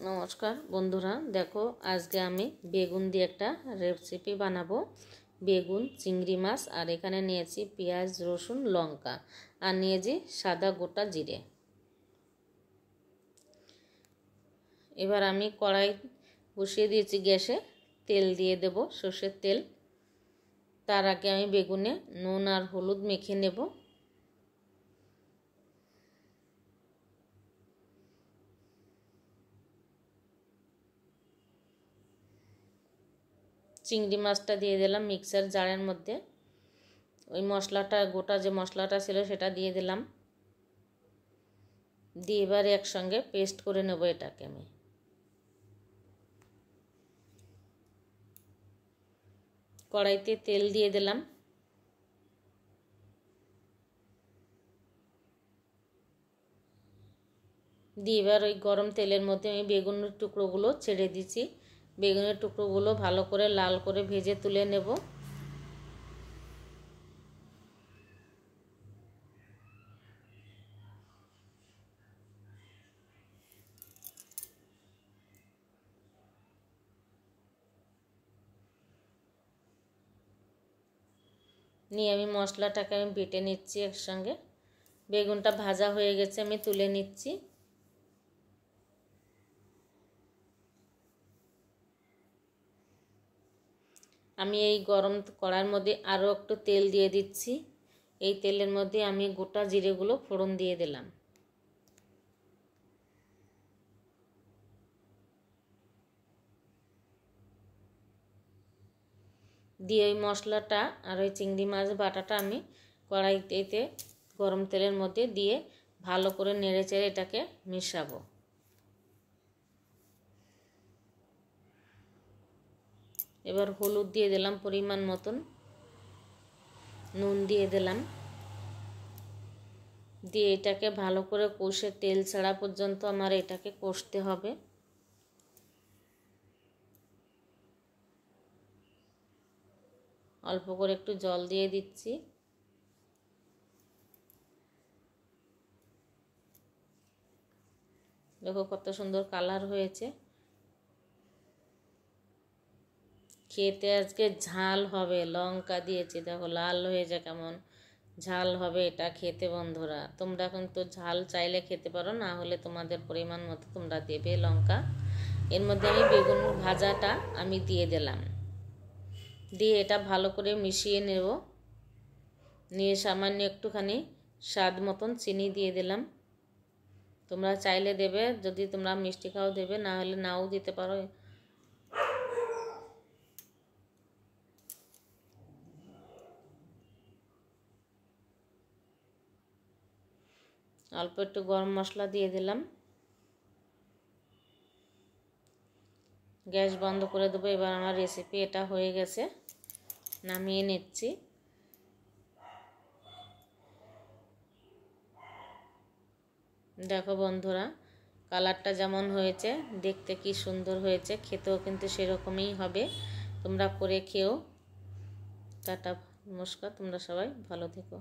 নমস্কার বন্ধুরা, দেখো আজকে আমি বেগুন দিয়ে একটা রেসিপি বানাবো। বেগুন, চিংড়ি মাছ, আর এখানে নিয়েছি পেঁয়াজ, রসুন, লঙ্কা, আর নিয়েছি সাদা গোটা জিরে। এবার আমি কড়াই বসিয়ে দিয়েছি গ্যাসে, তেল দিয়ে দেব, সর্ষের তেল। তার আগে আমি বেগুনে নুন আর হলুদ মেখে নেব। চিংড়ি মাছটা দিয়ে দিলাম মিক্সার জারের মধ্যে। ওই মশলাটা, গোটা যে মশলাটা ছিল সেটা দিয়ে দিলাম, দিয়ে এবার একসঙ্গে পেস্ট করে নেব এটাকে। আমি কড়াইতে তেল দিয়ে দিলাম, দিয়ে এবার ওই গরম তেলের মধ্যে আমি বেগুনের টুকরোগুলো ছেড়ে দিচ্ছি। বেগুনের টুকরোগুলো ভালো করে লাল করে ভেজে তুলে নেব। নিয়ে আমি মশলাটাকে আমি বেটে নিচ্ছি একসঙ্গে। বেগুনটা ভাজা হয়ে গেছে, আমি তুলে নিচ্ছি। আমি এই গরম কড়াইয়ের মধ্যে আরও একটু তেল দিয়ে দিচ্ছি। এই তেলের মধ্যে আমি গোটা জিরেগুলো ফোড়ন দিয়ে দিলাম। দিয়ে ওই মশলাটা আর ওই চিংড়ি মাছ বাটাটা আমি কড়াইতে গরম তেলের মধ্যে দিয়ে ভালো করে নেড়ে চেড়ে এটাকে মিশাবো। এবার হলুদ দিয়ে দিলাম পরিমাণ মতন, নুন দিয়ে দিলাম, দিয়ে এটাকে ভালো করে কষে তেল ছাড়া পর্যন্ত আমার এটাকে কষতে হবে। অল্প করে একটু জল দিয়ে দিচ্ছি। দেখো কত সুন্দর কালার হয়েছে। খেতে আজকে ঝাল হবে, লঙ্কা দিয়েছি, দেখো লাল হয়েছে কেমন ঝাল হবে এটা খেতে। বন্ধুরা, তোমরা কিন্তু ঝাল চাইলে খেতে পারো, না হলে তোমাদের পরিমাণ মতো তোমরা দেবে লঙ্কা। এর মধ্যে আমি বেগুন ভাজাটা আমি দিয়ে দিলাম, দিয়ে এটা ভালো করে মিশিয়ে নেব। নিয়ে সামান্য একটুখানি স্বাদ মতন চিনি দিয়ে দিলাম। তোমরা চাইলে দেবে, যদি তোমরা মিষ্টি খাও দেবে, না হলে নাও দিতে পারো। অল্প একটু গরম মশলা দিয়ে দিলাম। গ্যাস বন্ধ করে দেবো। এবার আমার রেসিপি এটা হয়ে গেছে, নামিয়ে নিচ্ছি। দেখো বন্ধুরা, কালারটা যেমন হয়েছে, দেখতে কি সুন্দর হয়েছে, খেতেও কিন্তু সেরকমই হবে। তোমরা করে খেও। টাটা, নমস্কার, তোমরা সবাই ভালো থেকো।